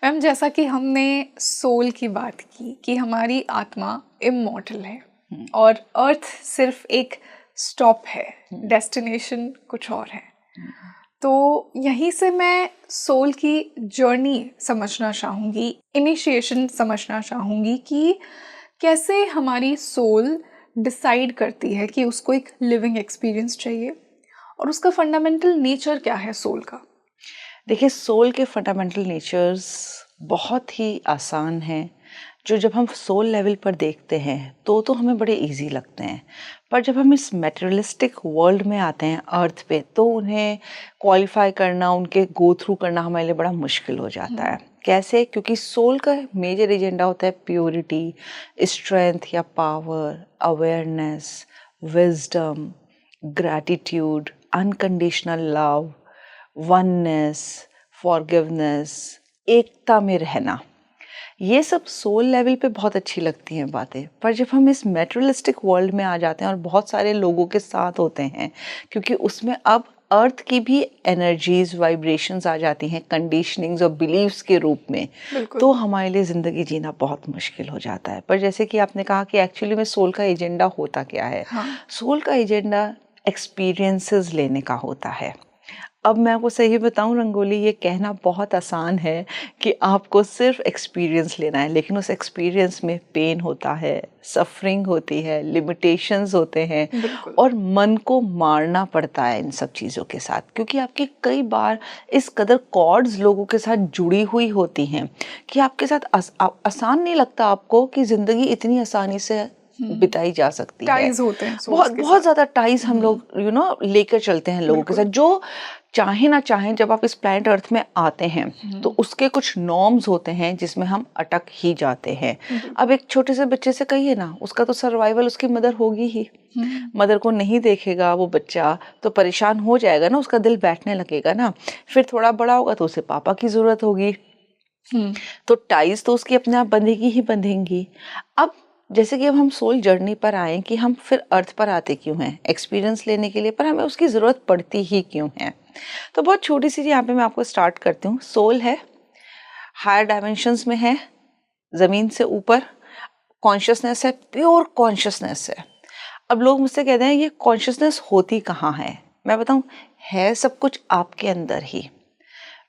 Ma'am, जैसा कि हमने सोल की बात की कि हमारी आत्मा इमॉर्टल है और अर्थ सिर्फ एक स्टॉप है, डेस्टिनेशन कुछ और है। तो यहीं से मैं सोल की जर्नी समझना चाहूँगी, इनिशिएशन समझना चाहूँगी कि कैसे हमारी सोल डिसाइड करती है कि उसको एक लिविंग एक्सपीरियंस चाहिए और उसका फंडामेंटल नेचर क्या है सोल का। देखिए, सोल के फंडामेंटल नेचर्स बहुत ही आसान हैं, जो जब हम सोल लेवल पर देखते हैं तो हमें बड़े इजी लगते हैं, पर जब हम इस मटेरियलिस्टिक वर्ल्ड में आते हैं अर्थ पे, तो उन्हें क्वालिफाई करना, उनके गो थ्रू करना हमारे लिए बड़ा मुश्किल हो जाता है। कैसे? क्योंकि सोल का मेजर एजेंडा होता है प्योरिटी, स्ट्रेंथ या power, awareness, wisdom, gratitude, unconditional love, oneness, forgiveness, एकता में रहना। ये सब सोल लेवल पे बहुत अच्छी लगती हैं बातें, पर जब हम इस मेटेरियलिस्टिक वर्ल्ड में आ जाते हैं और बहुत सारे लोगों के साथ होते हैं, क्योंकि उसमें अब अर्थ की भी एनर्जीज, वाइब्रेशंस आ जाती हैं कंडीशनिंग्स और बिलीव्स के रूप में, तो हमारे लिए ज़िंदगी जीना बहुत मुश्किल हो जाता है। पर जैसे कि आपने कहा कि एक्चुअली में सोल का एजेंडा होता क्या है। सोल का एजेंडा एक्सपीरियंसेस लेने का होता है। अब मैं आपको सही बताऊं रंगोली, ये कहना बहुत आसान है कि आपको सिर्फ एक्सपीरियंस लेना है, लेकिन उस एक्सपीरियंस में पेन होता है, सफरिंग होती है, लिमिटेशंस होते हैं और मन को मारना पड़ता है इन सब चीज़ों के साथ, क्योंकि आपकी कई बार इस कदर कॉर्ड्स लोगों के साथ जुड़ी हुई होती हैं कि आपके साथ आसान नहीं लगता आपको कि ज़िंदगी इतनी आसानी से बिताई जा सकती है। टाइज होते हैं, बहुत ज़्यादा टाइज हम लोग लेकर चलते हैं लोगों के साथ, जो चाहे ना चाहें जब आप इस प्लैनेट अर्थ में आते हैं तो उसके कुछ नॉर्म्स होते हैं जिसमें हम अटक ही जाते हैं। अब एक छोटे से बच्चे से कहिए ना, उसका तो सर्वाइवल उसकी मदर होगी ही। मदर को नहीं देखेगा वो बच्चा तो परेशान हो जाएगा ना, उसका दिल बैठने लगेगा ना। फिर थोड़ा बड़ा होगा तो उसे पापा की ज़रूरत होगी, तो टाइज तो उसकी अपने आप बंधेगी ही बंधेंगी। अब जैसे कि अब हम सोल जर्नी पर आए कि हम फिर अर्थ पर आते क्यों हैं, एक्सपीरियंस लेने के लिए, पर हमें उसकी ज़रूरत पड़ती ही क्यों है। तो बहुत छोटी सी यहाँ पे मैं आपको स्टार्ट करती हूँ। सोल है, हायर डायमेंशंस में है, ज़मीन से ऊपर कॉन्शियसनेस है, प्योर कॉन्शियसनेस है। अब लोग मुझसे कहते हैं ये कॉन्शियसनेस होती कहाँ है, मैं बताऊँ, है सब कुछ आपके अंदर ही।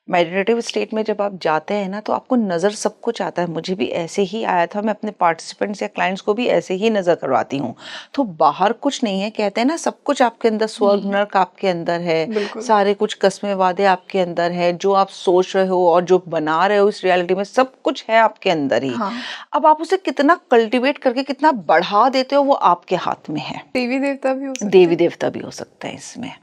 मेडिटेटिव स्टेट में जब आप जाते हैं ना, तो आपको नज़र सब कुछ आता है। मुझे भी ऐसे ही आया था, मैं अपने पार्टिसिपेंट्स या क्लाइंट्स को भी ऐसे ही नज़र करवाती हूँ। तो बाहर कुछ नहीं है, कहते हैं ना सब कुछ आपके अंदर, स्वर्ग नरक आपके अंदर है, सारे कुछ कस्में वादे आपके अंदर है, जो आप सोच रहे हो और जो बना रहे हो इस रियलिटी में सब कुछ है आपके अंदर ही। अब आप उसे कितना कल्टिवेट करके कितना बढ़ा देते हो वो आपके हाथ में है। देवी देवता भी हो सकते हैं, देवी देवता भी हो सकते हैं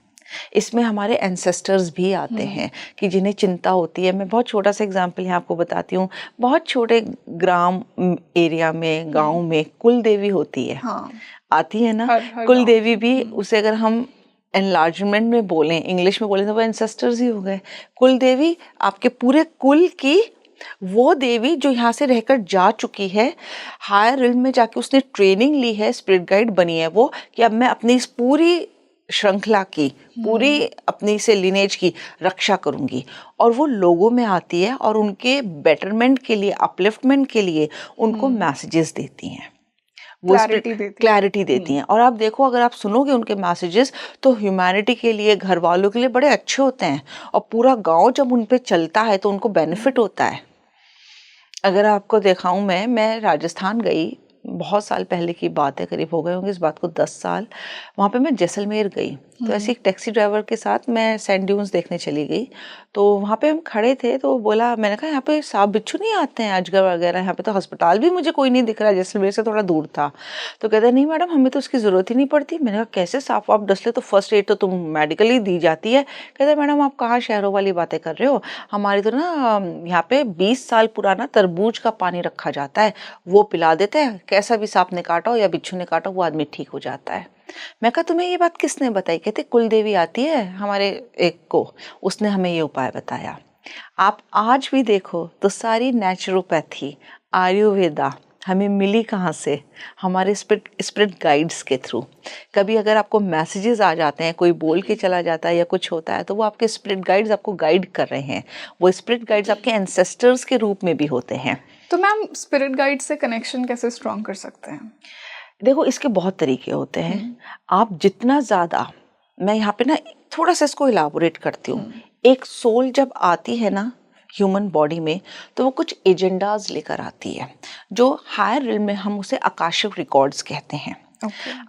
इसमें हमारे एंसेस्टर्स भी आते हैं कि जिन्हें चिंता होती है। मैं बहुत छोटा सा एग्जांपल यहाँ आपको बताती हूँ। बहुत छोटे ग्राम एरिया में, गांव में कुल देवी होती है, आती है ना। कुल देवी भी, उसे अगर हम एनलार्जमेंट में बोलें, इंग्लिश में बोलें, तो वो एंसेस्टर्स ही हो गए। कुल देवी आपके पूरे कुल की वो देवी जो यहाँ से रहकर जा चुकी है, हायर रिल्म में जाके उसने ट्रेनिंग ली है, स्पिरिट गाइड बनी है वो, कि अब मैं अपनी इस पूरी श्रृंखला की, पूरी अपनी से लिनेज की रक्षा करूंगी। और वो लोगों में आती है और उनके बेटरमेंट के लिए, अपलिफ्टमेंट के लिए उनको मैसेजेस देती हैं, वो क्लैरिटी देती हैं। और आप देखो, अगर आप सुनोगे उनके मैसेजेस तो ह्यूमैनिटी के लिए, घर वालों के लिए बड़े अच्छे होते हैं, और पूरा गांव जब उन पे चलता है तो उनको बेनिफिट होता है। अगर आपको दिखाऊं, मैं राजस्थान गई, बहुत साल पहले की बात है, करीब हो गए होंगे इस बात को 10 साल। वहाँ पे मैं जैसलमेर गई, तो ऐसे एक टैक्सी ड्राइवर के साथ मैं सैंड ड्यून्स देखने चली गई। तो वहाँ पे हम खड़े थे, तो बोला, मैंने कहा यहाँ पे सांप बिच्छू नहीं आते हैं, अजगर वगैरह? यहाँ पे तो अस्पताल भी मुझे कोई नहीं दिख रहा, जैसलमेर से थोड़ा दूर था। तो कहते नहीं मैडम, हमें तो उसकी ज़रूरत ही नहीं पड़ती। मैंने कहा कैसे? सांप वाप डसले तो फर्स्ट एड तो तुम मेडिकली दी जाती है। कहते मैडम आप कहाँ शहरों वाली बातें कर रहे हो, हमारी तो ना यहाँ पे 20 साल पुराना तरबूज का पानी रखा जाता है, वो पिला देते हैं, कैसा भी सांप ने काटा हो या बिच्छू ने काटा हो वो आदमी ठीक हो जाता है। मैं कहा तुम्हें ये बात किसने बताई? कहते कुल देवी आती है हमारे एक को, उसने हमें ये उपाय बताया। आप आज भी देखो तो सारी नेचुरोपैथी, आयुर्वेदा, हमें मिली कहाँ से? हमारे स्पिरिट गाइड्स के थ्रू। कभी अगर आपको मैसेजेस आ जाते हैं, कोई बोल के चला जाता है या कुछ होता है, तो वो आपके स्पिरिट गाइड्स आपको गाइड कर रहे हैं। वो स्पिरिट गाइड्स आपके एंसेस्टर्स के रूप में भी होते हैं। तो मैम स्पिरिट गाइड से कनेक्शन कैसे स्ट्रॉन्ग कर सकते हैं? देखो, इसके बहुत तरीके होते हैं। आप जितना ज़्यादा, मैं यहाँ पे ना थोड़ा सा इसको इलाबोरेट करती हूँ। एक सोल जब आती है ना ह्यूमन बॉडी में, तो वो कुछ एजेंडाज लेकर आती है, जो हायर रिल्म में हम उसे आकाशिक रिकॉर्ड्स कहते हैं।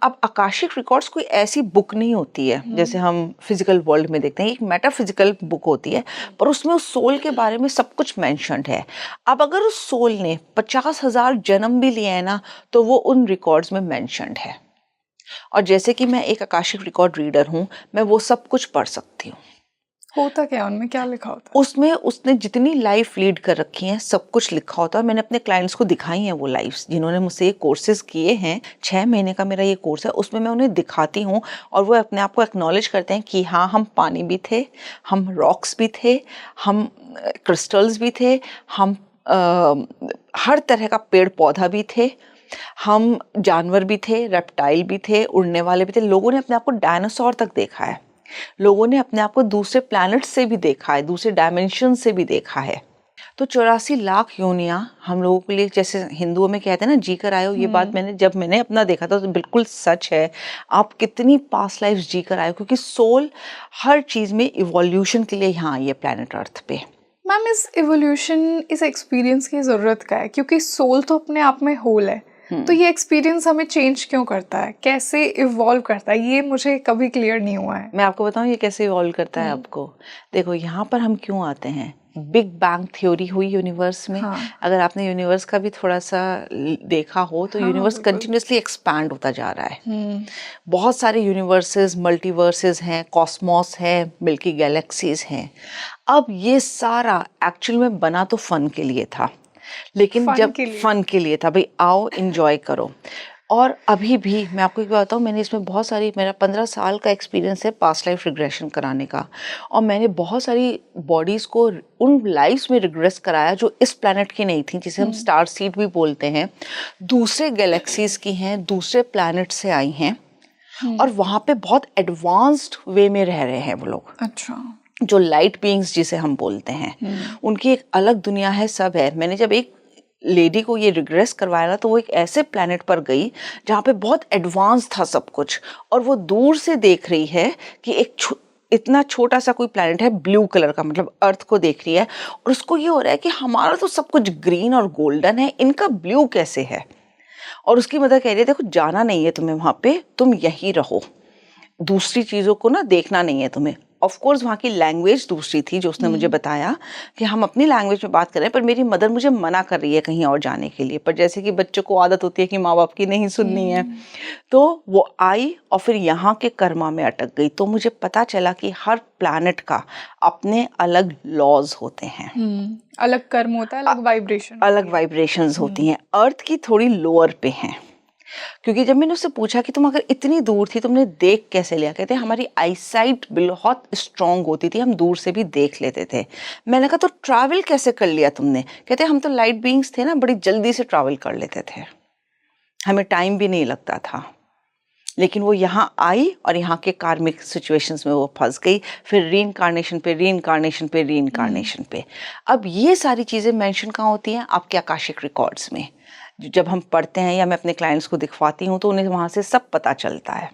अब आकाशिक रिकॉर्ड्स कोई ऐसी बुक नहीं होती है जैसे हम फिजिकल वर्ल्ड में देखते हैं, एक मेटाफिजिकल बुक होती है, पर उसमें उस सोल के बारे में सब कुछ मेंशन्ड है। अब अगर उस सोल ने 50,000 जन्म भी लिए हैं ना, तो वो उन रिकॉर्ड्स में मेंशन्ड है। और जैसे कि मैं एक आकाशिक रिकॉर्ड रीडर हूँ, मैं वो सब कुछ पढ़ सकती हूँ। होता क्या उनमें, क्या लिखा होता है? उसमें उसने जितनी लाइफ लीड कर रखी है सब कुछ लिखा होता है। मैंने अपने क्लाइंट्स को दिखाई हैं वो लाइफ्स, जिन्होंने मुझसे ये कोर्सेज किए हैं। 6 महीने का मेरा ये कोर्स है, उसमें मैं उन्हें दिखाती हूँ और वो अपने आप को एक्नॉलेज करते हैं कि हाँ, हम पानी भी थे, हम रॉक्स भी थे, हम क्रिस्टल्स भी थे, हम हर तरह का पेड़ पौधा भी थे, हम जानवर भी थे, रेप्टाइल भी थे, उड़ने वाले भी थे। लोगों ने अपने आप को डायनासोर तक देखा है, लोगों ने अपने आप को दूसरे प्लैनेट से भी देखा है, दूसरे डायमेंशन से भी देखा है। तो 84 लाख योनियां हम लोगों के लिए, जैसे हिंदुओं में कहते हैं ना, जी कर आए हो, ये बात जब मैंने अपना देखा था तो बिल्कुल सच है। आप कितनी पास्ट लाइफ जी कर आए हो, क्योंकि सोल हर चीज में इवोल्यूशन के लिए यहाँ आई है प्लैनेट अर्थ पे। मैम, इस इवोल्यूशन, इस एक्सपीरियंस की ज़रूरत क्या है? क्योंकि सोल तो अपने आप में होल है, तो ये एक्सपीरियंस हमें चेंज क्यों करता है, कैसे इवॉल्व करता है, ये मुझे कभी क्लियर नहीं हुआ है। मैं आपको बताऊं ये कैसे इवॉल्व करता है आपको। देखो, यहाँ पर हम क्यों आते हैं, बिग बैंग थ्योरी हुई यूनिवर्स में। हाँ। अगर आपने यूनिवर्स का भी थोड़ा सा देखा हो तो हाँ, यूनिवर्स बिल्कुल। कंटिन्यूसली एक्सपैंड होता जा रहा है। बहुत सारे यूनिवर्सेस, मल्टीवर्सेस हैं, कॉस्मोस है, मिल्की गैलेक्सीज हैं। अब ये सारा एक्चुअल में बना तो फन के लिए था, लेकिन जब फन के लिए था, भाई आओ एंजॉय करो। और अभी भी मैं आपको एक बात बताऊँ, मैंने इसमें बहुत सारी, मेरा 15 साल का एक्सपीरियंस है पास्ट लाइफ रिग्रेशन कराने का, और मैंने बहुत सारी बॉडीज़ को उन लाइफ्स में रिग्रेस कराया जो इस प्लैनेट की नहीं थी, जिसे हम स्टार सीड भी बोलते हैं, दूसरे गैलेक्सीज की हैं, दूसरे प्लैनेट से आई हैं, और वहाँ पे बहुत एडवांस्ड वे में रह रहे हैं वो लोग। अच्छा। जो लाइट बीइंग्स जिसे हम बोलते हैं, उनकी एक अलग दुनिया है, सब है। मैंने जब एक लेडी को ये रिग्रेस करवाया ना, तो वो एक ऐसे प्लैनेट पर गई जहाँ पे बहुत एडवांस था सब कुछ, और वो दूर से देख रही है कि एक इतना छोटा सा कोई प्लैनेट है ब्लू कलर का, मतलब अर्थ को देख रही है, और उसको ये हो रहा है कि हमारा तो सब कुछ ग्रीन और गोल्डन है, इनका ब्लू कैसे है। और उसकी मदर कह रही है, देखो जाना नहीं है तुम्हें वहाँ पे, तुम यहीं रहो, दूसरी चीज़ों को ना देखना नहीं है तुम्हें। ऑफ कोर्स वहाँ की लैंग्वेज दूसरी थी, जो उसने मुझे बताया कि हम अपनी लैंग्वेज में बात कर रहे हैं, पर मेरी मदर मुझे मना कर रही है कहीं और जाने के लिए। पर जैसे कि बच्चों को आदत होती है कि माँ बाप की नहीं सुननी है, तो वो आई और फिर यहाँ के कर्मा में अटक गई। तो मुझे पता चला कि हर प्लैनेट का अपने अलग लॉज होते हैं, अलग कर्म होता है, अलग वाइब्रेशंस होती हैं। अर्थ की थोड़ी लोअर पे हैं, क्योंकि जब मैंने उससे पूछा कि तुम अगर इतनी दूर थी, तुमने देख कैसे लिया, कहते हमारी आईसाइट बहुत स्ट्रांग होती थी, हम दूर से भी देख लेते थे। मैंने कहा तो ट्रैवल कैसे कर लिया तुमने? कहते हम तो लाइट बीइंग्स थे ना, बड़ी जल्दी से ट्रैवल कर लेते थे, हमें टाइम भी नहीं लगता था। लेकिन वो यहाँ आई और यहाँ के कार्मिक सिचुएशंस में वो फंस गई, फिर रीइंकार्नेशन पे रीइंकार्नेशन पे रीइंकार्नेशन पे। अब ये सारी चीज़ें मेंशन कहाँ होती हैं? आपके आकाशिक रिकॉर्ड्स में। जब हम पढ़ते हैं या मैं अपने क्लाइंट्स को दिखवाती हूँ तो उन्हें वहाँ से सब पता चलता है।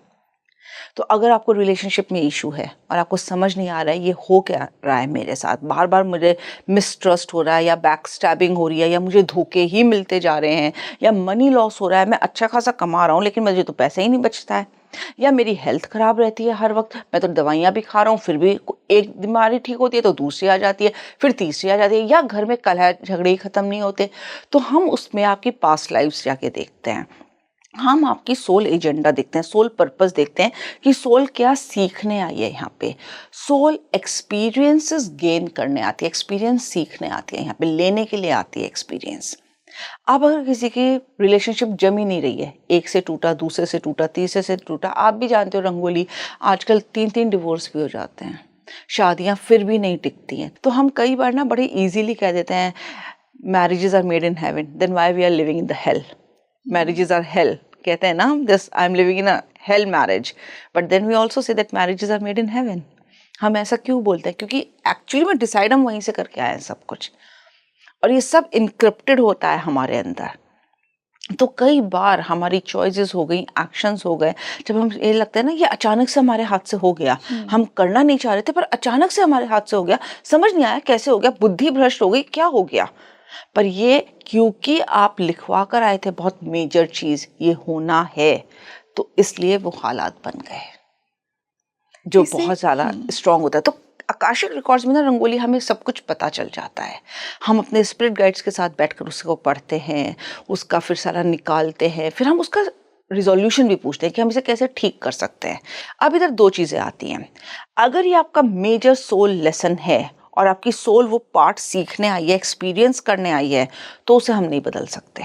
तो अगर आपको रिलेशनशिप में इशू है और आपको समझ नहीं आ रहा है ये हो क्या रहा है मेरे साथ, बार बार मुझे मिसट्रस्ट हो रहा है, या बैक स्टैबिंग हो रही है, या मुझे धोखे ही मिलते जा रहे हैं, या मनी लॉस हो रहा है, मैं अच्छा खासा कमा रहा हूँ लेकिन मुझे तो पैसा ही नहीं बचता है, या मेरी हेल्थ ख़राब रहती है हर वक्त, मैं तो दवाइयाँ भी खा रहा हूँ फिर भी एक बीमारी ठीक होती है तो दूसरी आ जाती है, फिर तीसरी आ जाती है, या घर में कलह झगड़े ही ख़त्म नहीं होते। तो हम उसमें आपकी पास्ट लाइफ्स जाके देखते हैं, हम आपकी सोल एजेंडा देखते हैं, सोल पर्पस देखते हैं कि सोल क्या सीखने आई है यहाँ पे। सोल एक्सपीरियंसेस गेन करने आती है, एक्सपीरियंस सीखने आती है, यहाँ पे लेने के लिए आती है एक्सपीरियंस। अब अगर किसी की रिलेशनशिप जम ही नहीं रही है, एक से टूटा, दूसरे से टूटा, तीसरे से टूटा, आप भी जानते हो रंगोली, आजकल 3-3 डिवोर्स भी हो जाते हैं, शादियां फिर भी नहीं टिकती हैं। तो हम कई बार ना बड़े इजीली कह देते हैं marriages are made in heaven, then why we are living in the hell? Marriages are hell. कहते हैं ना हम, this I'm living in a hell marriage, but then we also say that marriages are made in heaven. हम ऐसा क्यों बोलते हैं? क्योंकि एक्चुअली में डिसाइड हम वहीं से करके आए हैं सब कुछ, और ये सब इनक्रिप्टेड होता है हमारे अंदर। तो कई बार हमारी चॉइसेस हो गई, एक्शंस हो गए, जब हम ये लगता है ना ये अचानक से हमारे हाथ से हो गया, हम करना नहीं चाह रहे थे पर अचानक से हमारे हाथ से हो गया, समझ नहीं आया कैसे हो गया, बुद्धि भ्रष्ट हो गई, क्या हो गया। पर ये क्योंकि आप लिखवा कर आए थे बहुत मेजर चीज ये होना है, तो इसलिए वो हालात बन गए जो बहुत ज्यादा स्ट्रांग होता है। तो आकाशिक रिकॉर्ड्स में ना रंगोली हमें सब कुछ पता चल जाता है। हम अपने स्पिरिट गाइड्स के साथ बैठकर उसको पढ़ते हैं, उसका फिर सारा निकालते हैं, फिर हम उसका रिजोल्यूशन भी पूछते हैं कि हम इसे कैसे ठीक कर सकते हैं। अब इधर दो चीज़ें आती हैं। अगर ये आपका मेजर सोल लेसन है और आपकी सोल वो पार्ट सीखने आई है, एक्सपीरियंस करने आई है, तो उसे हम नहीं बदल सकते।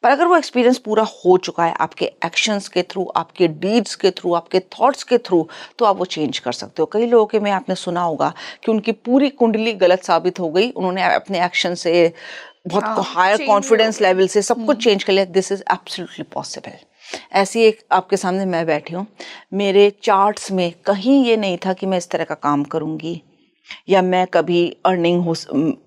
पर अगर वो एक्सपीरियंस पूरा हो चुका है आपके एक्शंस के थ्रू, आपके डीड्स के थ्रू, आपके थॉट्स के थ्रू, तो आप वो चेंज कर सकते हो। कई लोगों के में आपने सुना होगा कि उनकी पूरी कुंडली गलत साबित हो गई, उन्होंने अपने एक्शन से बहुत हायर कॉन्फिडेंस लेवल से सब कुछ चेंज कर लिया। This is absolutely possible. ऐसी एक आपके सामने मैं बैठी हूँ, मेरे चार्ट्स में कहीं ये नहीं था कि मैं इस तरह का काम करूँगी या मैं कभी अर्निंग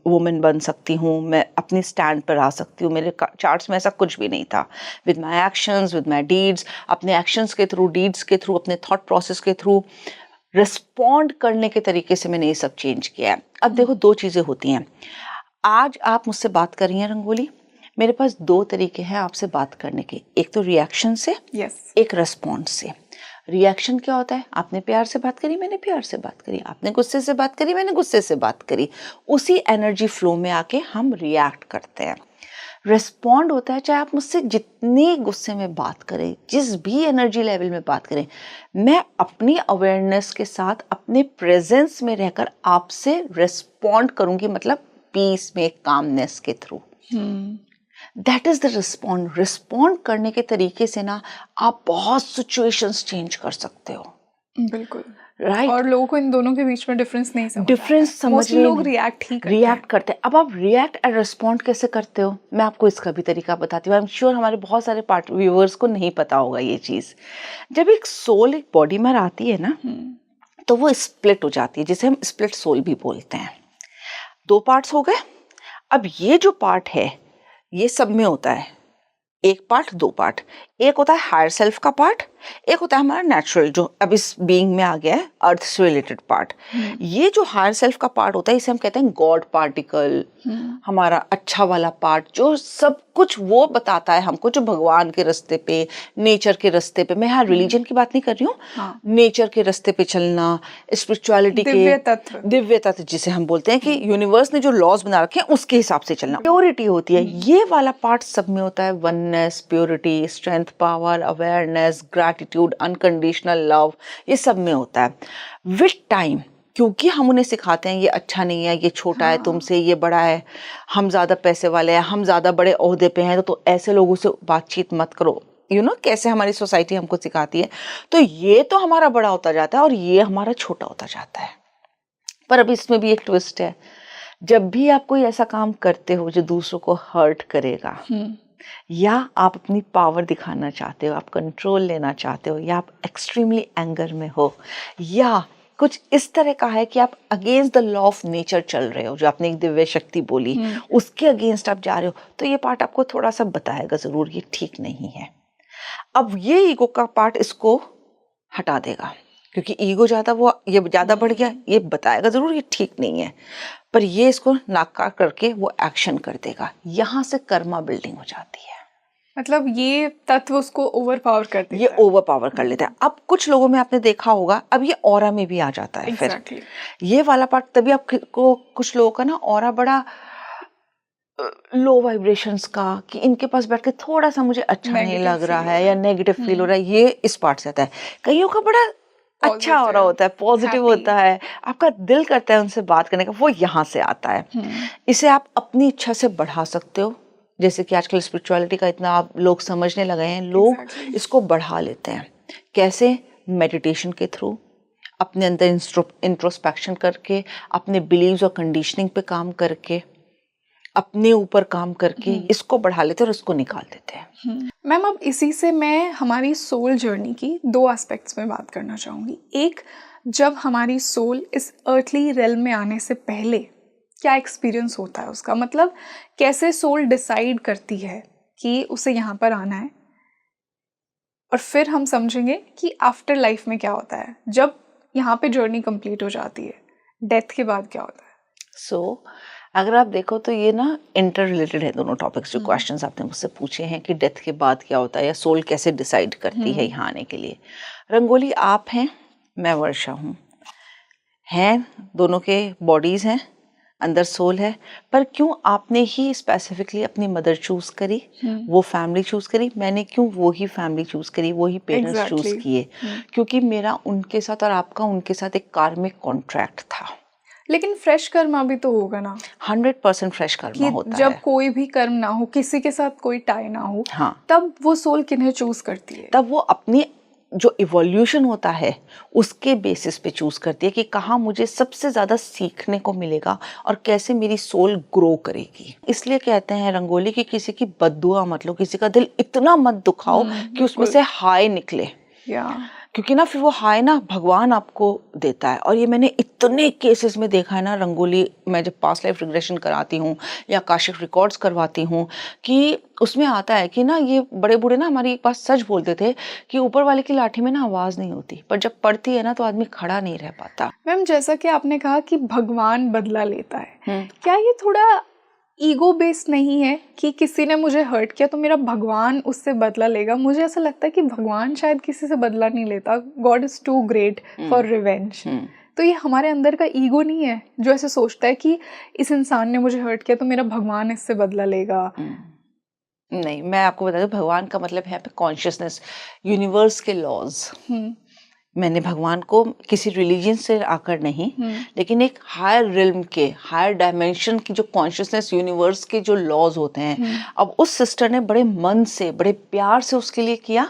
वुमेन बन सकती हूँ, मैं अपनी स्टैंड पर आ सकती हूँ। मेरे चार्ट्स में ऐसा कुछ भी नहीं था। With my actions, with my deeds, अपने एक्शंस के थ्रू, डीड्स के थ्रू, अपने थॉट प्रोसेस के थ्रू, रिस्पॉन्ड करने के तरीके से मैंने ये सब चेंज किया है। अब देखो दो चीज़ें होती हैं। आज आप मुझसे बात कर रही हैं रंगोली, मेरे पास दो तरीके हैं आपसे बात करने के, एक तो रिएक्शन से, एक रिस्पॉन्स से। रिएक्शन क्या होता है? आपने प्यार से बात करी, मैंने प्यार से बात करी, आपने गुस्से से बात करी, मैंने गुस्से से बात करी, उसी एनर्जी फ्लो में आके हम रिएक्ट करते हैं। रिस्पॉन्ड होता है चाहे आप मुझसे जितनी गुस्से में बात करें, जिस भी एनर्जी लेवल में बात करें, मैं अपनी अवेयरनेस के साथ अपने प्रेजेंस में रहकर आपसे रिस्पॉन्ड करूंगी, मतलब पीस में, कामनेस के through. That is the respond. Respond करने के तरीके से ना आप बहुत सिचुएशंस चेंज कर सकते हो। बिल्कुल राइट। और लोगों को इन दोनों के बीच में डिफरेंस नहीं समझ डिफरेंस समझ लोग रिएक्ट करते हैं। अब आप रिएक्ट एंड रिस्पॉन्ड कैसे करते हो, मैं आपको इसका भी तरीका बताती हूँ। आई एम श्योर हमारे बहुत सारे व्यूअर्स को नहीं पता होगा ये चीज़। जब एक सोल एक बॉडी में आती है ना, तो वो स्प्लिट हो जाती है, जिसे हम स्प्लिट सोल भी बोलते हैं। दो पार्ट्स हो गए। अब ये जो पार्ट है ये सब में होता है, एक पार्ट, दो पार्ट। एक होता है हायर सेल्फ का पार्ट, एक होता है हमारा नेचुरल जो अब इस बीइंग में आ गया है, अर्थ से रिलेटेड पार्ट। ये जो हायर सेल्फ का पार्ट होता है इसे हम कहते हैं गॉड पार्टिकल, हमारा अच्छा वाला पार्ट जो सब कुछ वो बताता है हमको, जो भगवान के रास्ते पे, नेचर के रास्ते पे, मैं यहाँ रिलीजन की बात नहीं कर रही हूँ, नेचर के रास्ते पे चलना, स्पिरिचुअलिटी के दिव्य तत्व जिसे हम बोलते हैं कि यूनिवर्स ने जो लॉज बना रखे हैं उसके हिसाब से चलना, प्योरिटी होती है। ये वाला पार्ट सब में होता है, oneness, purity, strength, power, awareness, gratitude, unconditional love, ये सब में होता है। विद टाइम क्योंकि हम उन्हें सिखाते हैं ये अच्छा नहीं है, ये छोटा है तुमसे, ये बड़ा है, हम ज़्यादा पैसे वाले हैं, हम ज़्यादा बड़े ओहदे पे हैं, तो ऐसे लोगों से बातचीत मत करो, कैसे हमारी सोसाइटी हमको सिखाती है। तो ये तो हमारा बड़ा होता जाता है और ये हमारा छोटा होता जाता है। पर अभी इसमें भी एक ट्विस्ट है। जब भी आप कोई ऐसा काम करते हो जो दूसरों को हर्ट करेगा, या आप अपनी पावर दिखाना चाहते हो, आप कंट्रोल लेना चाहते हो, या आप एक्सट्रीमली एंगर में हो, या कुछ इस तरह का है कि आप against the law of nature चल रहे हो, जो आपने एक दिव्य शक्ति बोली, उसके अगेंस्ट आप जा रहे हो, तो ये पार्ट आपको थोड़ा सा बताएगा जरूर ये ठीक नहीं है। अब ये ईगो का पार्ट इसको हटा देगा, क्योंकि ईगो ये ज़्यादा बढ़ गया, ये बताएगा जरूर ये ठीक नहीं है, पर ये इसको नाकार करके वो एक्शन कर देगा। यहाँ से कर्मा बिल्डिंग हो जाती है। मतलब ये तत्व उसको ओवरपावर कर देता है, ये ओवरपावर कर लेता है। अब कुछ लोगों में आपने देखा होगा, अब ये ऑरा में भी आ जाता है। exactly. फिर ये वाला पार्ट, तभी आपको कुछ लोगों का ना ऑरा बड़ा लो वाइब्रेशंस का, कि इनके पास बैठ के थोड़ा सा मुझे अच्छा नहीं लग रहा है या नेगेटिव फील हो रहा है, ये इस पार्ट से आता है। कईयों का बड़ा अच्छा हो रहा होता है, पॉजिटिव होता है, आपका दिल करता है उनसे बात करने का, वो यहाँ से आता है। इसे आप अपनी इच्छा से बढ़ा सकते हो, जैसे कि आजकल स्पिरिचुअलिटी का इतना आप लोग समझने लगे हैं, लोग इसको बढ़ा लेते हैं। कैसे? मेडिटेशन के थ्रू, अपने अंदर इंट्रोस्पेक्शन करके, अपने बिलीव्स और कंडीशनिंग पे काम करके, अपने ऊपर काम करके इसको बढ़ा लेते हैं और इसको निकाल देते हैं। मैम अब इसी से मैं हमारी सोल जर्नी की 2 एस्पेक्ट्स में बात करना चाहूँगी। एक, जब हमारी सोल इस अर्थली रेल्म में आने से पहले क्या एक्सपीरियंस होता है उसका, मतलब कैसे सोल डिसाइड करती है कि उसे यहाँ पर आना है, और फिर हम समझेंगे कि आफ्टर लाइफ में क्या होता है जब यहाँ पे जर्नी कंप्लीट हो जाती है, डेथ के बाद क्या होता है। सो अगर आप देखो तो ये ना इंटर रिलेटेड है दोनों टॉपिक्स, जो क्वेश्चंस आपने मुझसे पूछे हैं कि डेथ के बाद क्या होता है या सोल कैसे डिसाइड करती है यहाँ आने के लिए। रंगोली आप हैं, मैं वर्षा हूँ, हैं दोनों के बॉडीज हैं, अंदर सोल है, पर क्यों आपने ही स्पेसिफिकली अपनी मदर चूज करी, वो फैमिली चूज करी, मैंने क्यों वो ही फैमिली चूज करी, वो ही पेरेंट्स चूज किए, क्योंकि मेरा उनके साथ और आपका उनके साथ एक कार्मिक कॉन्ट्रैक्ट था। लेकिन फ्रेश कर्मा भी तो होगा ना। 100% फ्रेश कर्मा होता जब है। कोई भी कर्म ना हो, किसी के साथ कोई टाई ना हो, हाँ, तब वो सोल किन्हें चूज करती है? तब वो अपनी जो इवोल्यूशन होता है उसके बेसिस पे चूज करती है कि कहाँ मुझे सबसे ज्यादा सीखने को मिलेगा और कैसे मेरी सोल ग्रो करेगी। इसलिए कहते हैं रंगोली कि किसी की बद्दुआ मत लो, किसी का दिल इतना मत दुखाओ कि उसमें से हाय निकले, क्योंकि ना फिर वो हाय ना भगवान आपको देता है। और ये मैंने इतने केसेस में देखा है ना रंगोली, मैं जब पास्ट लाइफ रिग्रेशन कराती हूँ या आकाशिक रिकॉर्ड्स करवाती हूँ, कि उसमें आता है कि ना ये बड़े बूढ़े ना हमारी एक बात सच बोलते थे कि ऊपर वाले की लाठी में ना आवाज़ नहीं होती, पर जब पड़ती है ना तो आदमी खड़ा नहीं रह पाता। मैम जैसा कि आपने कहा कि भगवान बदला लेता है, क्या ये थोड़ा ईगो बेस्ड नहीं है कि किसी ने मुझे हर्ट किया तो मेरा भगवान उससे बदला लेगा? मुझे ऐसा लगता है कि भगवान शायद किसी से बदला नहीं लेता, God is too great for revenge. तो ये हमारे अंदर का ईगो नहीं है जो ऐसे सोचता है कि इस इंसान ने मुझे हर्ट किया तो मेरा भगवान इससे बदला लेगा? नहीं, मैं आपको बता दूं, भगवान का मतलब है कॉन्शियसनेस, यूनिवर्स के लॉज। मैंने भगवान को किसी रिलीजन से आकर नहीं, लेकिन एक हायर रिल्म के, हायर डायमेंशन की जो कॉन्शियसनेस, यूनिवर्स के जो लॉज होते हैं, अब उस सिस्टर ने बड़े मन से, बड़े प्यार से उसके लिए किया,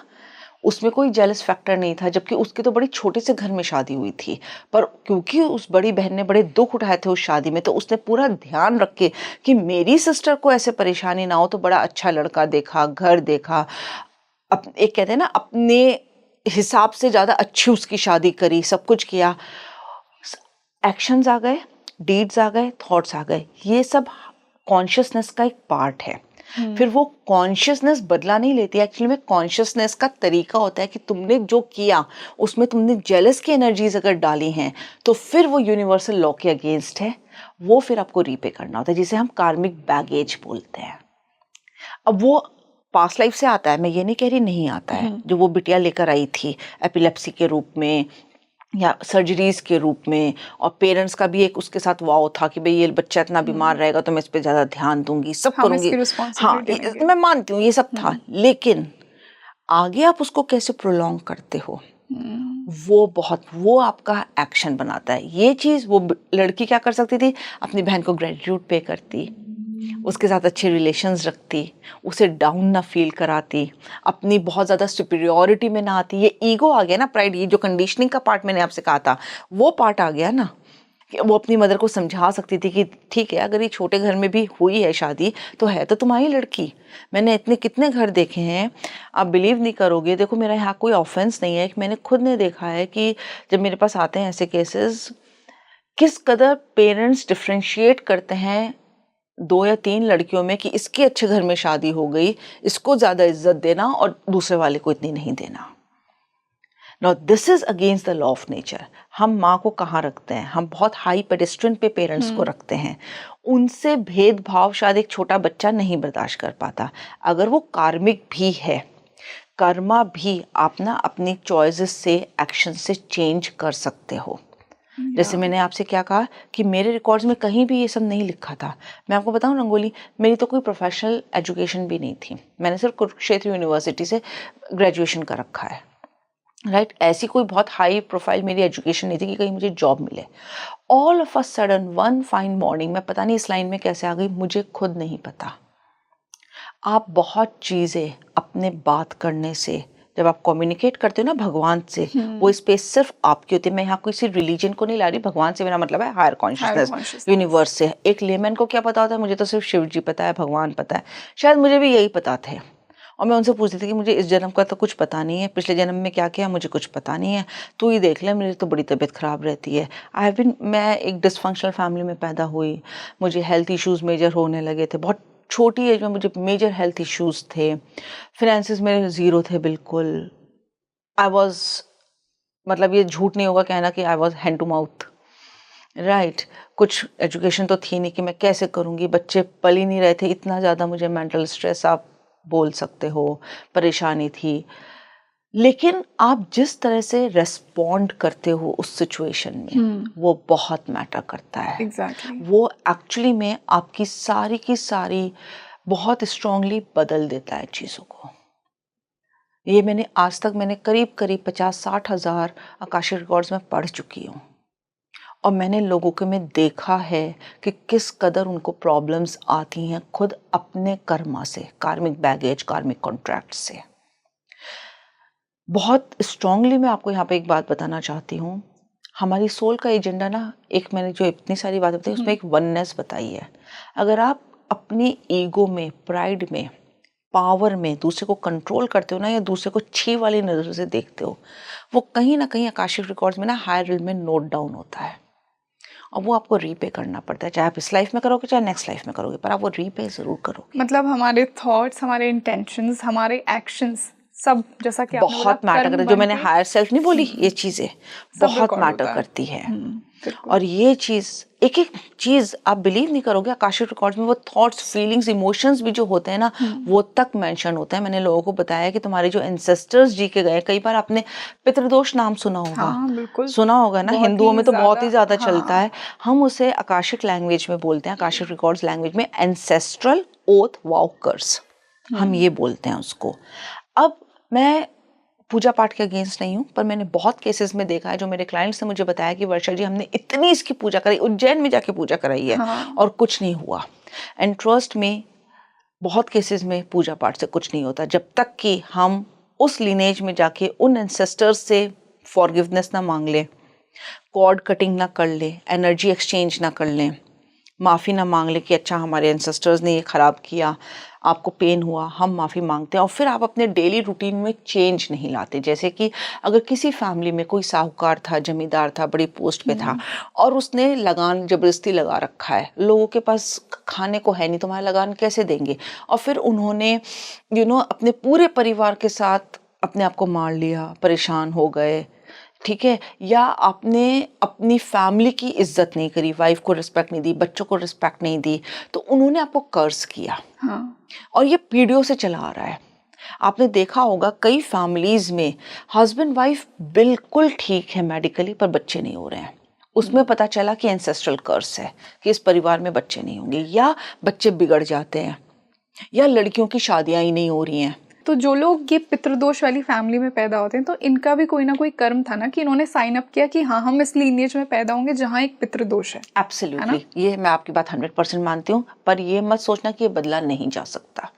उसमें कोई जेलस फैक्टर नहीं था, जबकि उसके तो बड़ी छोटे से घर में शादी हुई थी, पर क्योंकि उस बड़ी बहन ने बड़े दुख उठाए थे उस शादी में, तो उसने पूरा ध्यान रखे कि मेरी सिस्टर को ऐसे परेशानी ना हो, तो बड़ा अच्छा लड़का देखा, घर देखा, एक कहते हैं ना अपने हिसाब से ज़्यादा अच्छी उसकी शादी करी, सब कुछ किया, एक्शंस आ गए, डीड्स आ गए, थॉट्स आ गए, ये सब कॉन्शियसनेस का एक पार्ट है। फिर वो कॉन्शियसनेस बदला नहीं लेती, एक्चुअली में कॉन्शियसनेस का तरीका होता है कि तुमने जो किया उसमें तुमने जेलस की एनर्जीज अगर डाली हैं तो फिर वो यूनिवर्सल लॉ के अगेंस्ट है, वो फिर आपको रीपे करना होता है, जिसे हम कार्मिक बैगेज बोलते हैं। अब वो पास्ट लाइफ से आता है, मैं ये नहीं कह रही नहीं आता है, जो वो बिटिया लेकर आई थी एपिलेप्सी के रूप में या सर्जरीज के रूप में, और पेरेंट्स का भी एक उसके साथ वाव था कि भाई ये बच्चा इतना बीमार रहेगा तो मैं इस पे ज़्यादा ध्यान दूंगी, सब करूंगी, हाँ मैं मानती हूँ ये सब था, लेकिन आगे आप उसको कैसे प्रोलॉन्ग करते हो वो आपका एक्शन बनाता है। ये चीज़ वो लड़की क्या कर सकती थी, अपनी बहन को ग्रेटिट्यूड पे करती, उसके साथ अच्छे रिलेशंस रखती, उसे डाउन ना फील कराती, अपनी बहुत ज़्यादा सुपीरियॉरिटी में ना आती। ये ईगो आ गया ना, प्राइड, ये जो कंडीशनिंग का पार्ट मैंने आपसे कहा था वो पार्ट आ गया ना, कि वो अपनी मदर को समझा सकती थी कि ठीक है अगर ये छोटे घर में भी हुई है शादी तो है तो तुम्हारी लड़की। मैंने इतने कितने घर देखे हैं, आप बिलीव नहीं करोगे, देखो मेरा यहाँ कोई ऑफेंस नहीं है, मैंने खुद ने देखा है कि जब मेरे पास आते हैं ऐसे केसेस, किस कदर पेरेंट्स डिफ्रेंशिएट करते हैं 2 या 3 लड़कियों में कि इसके अच्छे घर में शादी हो गई, इसको ज़्यादा इज्जत देना और दूसरे वाले को इतनी नहीं देना। Now this is against the law of nature। हम माँ को कहाँ रखते हैं, हम बहुत हाई पेडेस्ट्रियन पे पेरेंट्स को रखते हैं, उनसे भेदभाव शायद एक छोटा बच्चा नहीं बर्दाश्त कर पाता। अगर वो कार्मिक भी है, कर्मा भी आप ना अपनी चॉइसेस से, एक्शन से चेंज कर सकते हो। जैसे मैंने आपसे क्या कहा कि मेरे रिकॉर्ड्स में कहीं भी ये सब नहीं लिखा था। मैं आपको बताऊं रंगोली, मेरी तो कोई प्रोफेशनल एजुकेशन भी नहीं थी, मैंने सिर्फ कुरुक्षेत्र यूनिवर्सिटी से ग्रेजुएशन कर रखा है, राइट। ऐसी कोई बहुत हाई प्रोफाइल मेरी एजुकेशन नहीं थी कि कहीं मुझे जॉब मिले। All of a sudden one fine morning, मैं पता नहीं इस लाइन में कैसे आ गई, मुझे खुद नहीं पता। आप बहुत चीज़ें अपने बात करने से, जब आप कम्युनिकेट करते हो ना भगवान से, वो स्पेस सिर्फ आपकी होती है। मैं यहाँ किसी रिलीजन को नहीं ला रही, भगवान से मेरा मतलब है हायर कॉन्शियसनेस, यूनिवर्स से। एक लेमैन को क्या पता होता है? मुझे तो सिर्फ शिव जी पता है, भगवान पता है, शायद मुझे भी यही पता थे। और मैं उनसे पूछती थी कि मुझे इस जन्म का तो कुछ पता नहीं है, पिछले जन्म में क्या किया मुझे कुछ पता नहीं है, तू ही देख ले, मेरी तो बड़ी तबीयत ख़राब रहती है। मैं एक डिसफंक्शनल फैमिली में पैदा हुई, मुझे हेल्थ इश्यूज़ मेजर होने लगे थे, बहुत छोटी एज में मुझे मेजर हेल्थ इश्यूज़ थे, फिनेंसेस मेरे ज़ीरो थे बिल्कुल। आई वॉज, मतलब ये झूठ नहीं होगा कहना कि I was hand to mouth, right. कुछ एजुकेशन तो थी नहीं कि मैं कैसे करूँगी, बच्चे पल ही नहीं रहे थे, इतना ज़्यादा मुझे मेंटल स्ट्रेस आप बोल सकते हो, परेशानी थी। लेकिन आप जिस तरह से रेस्पॉन्ड करते हो उस सिचुएशन में, वो बहुत मैटर करता है। Exactly. वो एक्चुअली में आपकी सारी की सारी बहुत स्ट्रांगली बदल देता है चीज़ों को। ये मैंने आज तक करीब 50-60 हज़ार आकाशिक रिकॉर्ड्स में पढ़ चुकी हूँ, और मैंने लोगों के में देखा है कि किस कदर उनको प्रॉब्लम्स आती हैं खुद अपने कर्मा से, कार्मिक बैगेज, कार्मिक कॉन्ट्रैक्ट से। बहुत स्ट्रांगली मैं आपको यहाँ पे एक बात बताना चाहती हूँ, हमारी सोल का एजेंडा ना, एक मैंने जो इतनी सारी बातें बताई उसमें एक वननेस बताई है। अगर आप अपनी ईगो में, प्राइड में, पावर में दूसरे को कंट्रोल करते हो ना, या दूसरे को छी वाली नज़र से देखते हो, वो कहीं ना कहीं आकाशिक रिकॉर्ड्स में ना हायर रियल में नोट डाउन होता है, और वो आपको रीपे करना पड़ता है। चाहे आप इस लाइफ में करोगे चाहे नेक्स्ट लाइफ में करोगे, पर आप वो रीपे ज़रूर करोगे। मतलब हमारे थॉट्स, हमारे इंटेंशंस, हमारे एक्शंस सब, जैसा कि आपने बोला, बहुत मैटर करता है। जो मैंने हायर सेल्फ नहीं बोली, ये चीज़ें बहुत मैटर करती है। और ये चीज़, एक एक चीज़ आप बिलीव नहीं करोगे, आकाशिक रिकॉर्ड्स में वो थॉट्स, फीलिंग्स, इमोशंस भी जो होते हैं ना, वो तक मेंशन होता है। मैंने लोगों को बताया कि तुम्हारे जो एंसेस्टर्स जी के गए, कई बार आपने पितृदोष नाम सुना होगा। हाँ, बिल्कुल सुना होगा ना, हिंदुओं में तो बहुत ही ज़्यादा चलता है। हम उसे आकाशिक लैंग्वेज में बोलते हैं, आकाशिक रिकॉर्ड्स लैंग्वेज में एंसेस्ट्रल ओथ वाउ कर्स, हम ये बोलते हैं उसको। अब मैं पूजा पाठ के अगेंस्ट नहीं हूँ, पर मैंने बहुत केसेस में देखा है, जो मेरे क्लाइंट्स ने मुझे बताया कि वर्षा जी हमने इतनी इसकी पूजा कराई, उज्जैन में जाके पूजा कराई है, और कुछ नहीं हुआ। एंड ट्रस्ट में, बहुत केसेस में पूजा पाठ से कुछ नहीं होता, जब तक कि हम उस लिनेज में जाके उन एंसेस्टर्स से फॉरगिवनेस ना मांग लें, कॉर्ड कटिंग ना कर लें, एनर्जी एक्सचेंज ना कर लें, माफ़ी ना मांग ले कि अच्छा हमारे एंसेस्टर्स ने ये ख़राब किया, आपको पेन हुआ, हम माफ़ी मांगते हैं, और फिर आप अपने डेली रूटीन में चेंज नहीं लाते। जैसे कि अगर किसी फैमिली में कोई साहूकार था, जमींदार था, बड़ी पोस्ट पे था, और उसने लगान ज़बरदस्ती लगा रखा है, लोगों के पास खाने को है नहीं, तुम्हारा लगान कैसे देंगे, और फिर उन्होंने अपने पूरे परिवार के साथ अपने आप को मार लिया, परेशान हो गए, ठीक है, या आपने अपनी फैमिली की इज्जत नहीं करी, वाइफ को रिस्पेक्ट नहीं दी, बच्चों को रिस्पेक्ट नहीं दी, तो उन्होंने आपको कर्ज किया। और ये पीढ़ियों से चला आ रहा है। आपने देखा होगा कई फैमिलीज में हस्बैंड वाइफ बिल्कुल ठीक है मेडिकली, पर बच्चे नहीं हो रहे हैं। उसमें पता चला कि एंसेस्ट्रल कर्स है, कि इस परिवार में बच्चे नहीं होंगे, या बच्चे बिगड़ जाते हैं, या लड़कियों की शादियां ही नहीं हो रही हैं। तो जो लोग ये पितृदोष वाली फैमिली में पैदा होते हैं, तो इनका भी कोई ना कोई कर्म था ना, कि इन्होंने साइन अप किया कि हाँ हम इस लीनिएज में पैदा होंगे जहाँ एक पितृदोष है। एब्सोल्युटली, ये मैं आपकी बात 100% मानती हूँ, पर ये मत सोचना कि ये बदला नहीं जा सकता।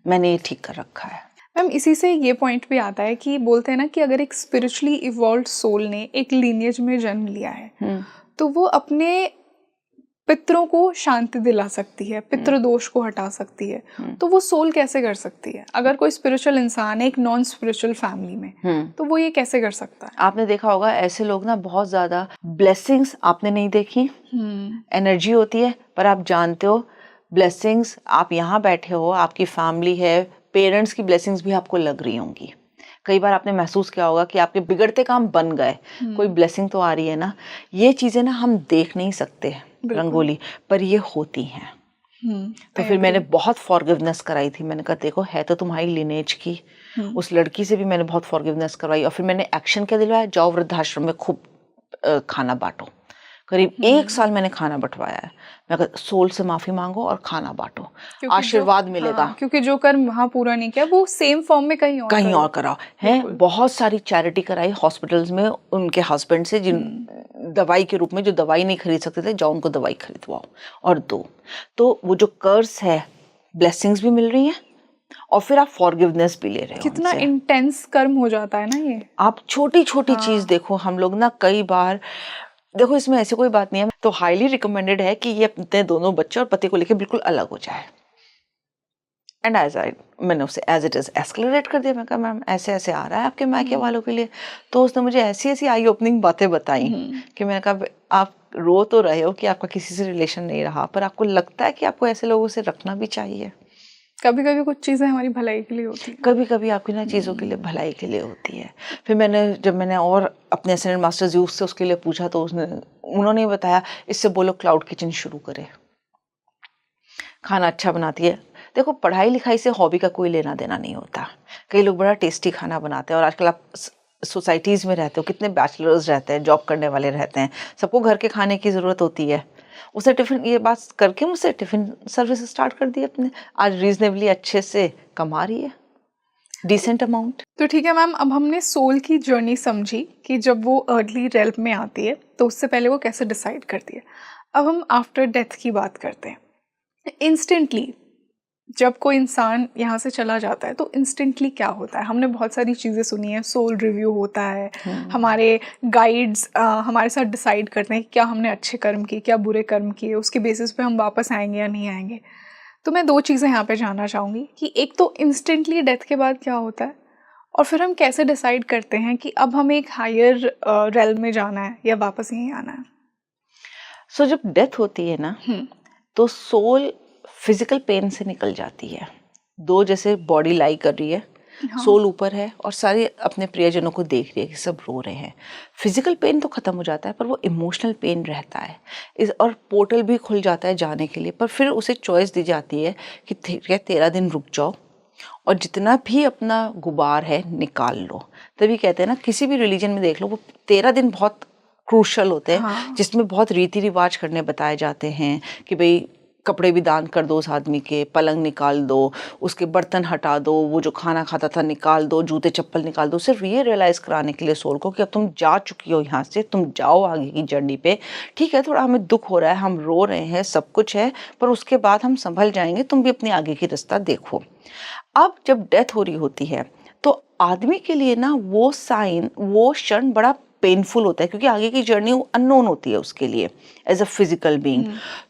मैंने ये ठीक कर रखा है। मैम, इसी से ये पॉइंट भी आता है कि बोलते हैं ना कि अगर एक स्पिरिचुअली इवॉल्व्ड सोल ने एक लीनिएज में जन्म लिया है, तो वो अपने पितरों को शांति दिला सकती है, पितृदोष को हटा सकती है। तो वो सोल कैसे कर सकती है? अगर कोई स्पिरिचुअल इंसान है एक नॉन स्पिरिचुअल फैमिली में, तो वो ये कैसे कर सकता है? आपने देखा होगा ऐसे लोग ना, बहुत ज्यादा ब्लेसिंग्स आपने नहीं देखी, एनर्जी होती है, पर आप जानते हो ब्लेसिंग्स, आप यहाँ बैठे हो, आपकी फैमिली है, पेरेंट्स की ब्लेसिंग्स भी आपको लग रही होंगी। कई बार आपने महसूस किया होगा कि आपके बिगड़ते काम बन गए, कोई ब्लेसिंग तो आ रही है ना। ये चीजें ना हम देख नहीं सकते रंगोली, पर ये होती हैं। तो फिर मैंने बहुत फॉरगिवनेस कराई थी। मैंने कहा देखो, है तो तुम्हारी लिनेज की, उस लड़की से भी मैंने बहुत फॉरगिवनेस करवाई, और फिर मैंने एक्शन क्या दिलवाया, जाओ वृद्धाश्रम में खूब खाना बांटो। करीब 1 साल मैंने खाना बंटवाया है। मैं कहता सोल से माफी मांगो और खाना बांटो, आशीर्वाद मिलेगा। क्योंकि जो कर्म वहाँ पूरा नहीं किया, वो सेम फॉर्म में कहीं और कराओ है। बहुत सारी चैरिटी कराई हॉस्पिटल्स में उनके हस्बैंड से, जिन दवाई के रूप में, जो दवाई नहीं खरीद सकते थे, जाओ उनको दवाई खरीदवाओ और दो। तो वो जो कर्स है, ब्लेसिंग्स भी मिल रही हैं, और फिर आप फॉरगिवनेस भी ले रहे हो कितना उनसे। इंटेंस कर्म हो जाता है ना ये। आप छोटी छोटी चीज देखो, हम लोग ना कई बार देखो, इसमें ऐसी कोई बात नहीं है, तो हाईली रिकमेंडेड है कि ये अपने दोनों बच्चे और पति को लेके बिल्कुल अलग हो जाए। एंड मैंने उसे एज इट इज एस्केलेट कर दिया। मैं कहा मैम ऐसे ऐसे आ रहा है आपके मायके वालों के लिए। तो उसने मुझे ऐसी ऐसी आई ओपनिंग बातें बताई कि मैंने कहा आप रो तो रहे हो कि आपका किसी से रिलेशन नहीं रहा, पर आपको लगता है कि आपको ऐसे लोगों से रखना भी चाहिए। कभी कभी कुछ चीज़ें हमारी भलाई के लिए होती है, कभी कभी आपकी ना चीज़ों के लिए भलाई के लिए होती है। फिर जब मैंने और अपने असिस्टेंट मास्टर्स यूथ से उसके लिए पूछा तो उन्होंने बताया इससे बोलो क्लाउड किचन शुरू करे, खाना अच्छा बनाती है। देखो पढ़ाई लिखाई से हॉबी का कोई लेना देना नहीं होता। कई लोग बड़ा टेस्टी खाना बनाते हैं, और आजकल आप सोसाइटीज़ में रहते हो, कितने बैचलर्स रहते हैं, जॉब करने वाले रहते हैं, सबको घर के खाने की ज़रूरत होती है। उसने टिफ़िन, ये बात करके मुझसे टिफ़िन सर्विस स्टार्ट कर दी अपने, आज रीजनेबली अच्छे से कमा रही है, डिसेंट अमाउंट। तो ठीक है मैम, अब हमने सोल की जर्नी समझी कि जब वो अर्ली रेल्म में आती है तो उससे पहले वो कैसे डिसाइड करती है। अब हम आफ्टर डेथ की बात करते हैं। इंस्टेंटली जब कोई इंसान यहाँ से चला जाता है तो इंस्टेंटली क्या होता है? हमने बहुत सारी चीज़ें सुनी है, सोल रिव्यू होता है, हमारे गाइड्स हमारे साथ डिसाइड करते हैं कि क्या हमने अच्छे कर्म किए, क्या बुरे कर्म किए, उसके बेसिस पे हम वापस आएंगे या नहीं आएंगे। तो मैं दो चीज़ें यहाँ पे जानना चाहूँगी कि एक तो इंस्टेंटली डेथ के बाद क्या होता है, और फिर हम कैसे डिसाइड करते हैं कि अब हमें एक हायर रेल्म में जाना है या वापस यहीं आना है। सो जब डेथ होती है ना तो सोल फिजिकल पेन से निकल जाती है। दो जैसे बॉडी लाई कर रही है, सोल ऊपर है और सारे अपने प्रियजनों को देख रही है कि सब रो रहे हैं। फिजिकल पेन तो खत्म हो जाता है, पर वो इमोशनल पेन रहता है और पोर्टल भी खुल जाता है जाने के लिए। पर फिर उसे चॉइस दी जाती है कि ठीक है 13 दिन रुक जाओ और जितना भी अपना गुबार है निकाल लो। तभी कहते हैं ना, किसी भी रिलीजन में देख लो, वो 13 दिन बहुत क्रूशल होते हैं, जिसमें बहुत रीति रिवाज करने बताए जाते हैं कि भाई कपड़े भी दान कर दो उस आदमी के, पलंग निकाल दो, उसके बर्तन हटा दो, वो जो खाना खाता था निकाल दो, जूते चप्पल निकाल दो, सिर्फ ये रियलाइज़ कराने के लिए सोल को कि अब तुम जा चुकी हो यहाँ से, तुम जाओ आगे की जर्नी पे। ठीक है थोड़ा हमें दुख हो रहा है, हम रो रहे हैं, सब कुछ है, पर उसके बाद हम संभल जाएंगे, तुम भी अपने आगे की रास्ता देखो। अब जब डेथ हो रही होती है तो आदमी के लिए ना वो साइन, वो क्षण बड़ा पेनफुल होता है, क्योंकि आगे की जर्नी वो अननोन होती है उसके लिए एज अ फिजिकल बीइंग।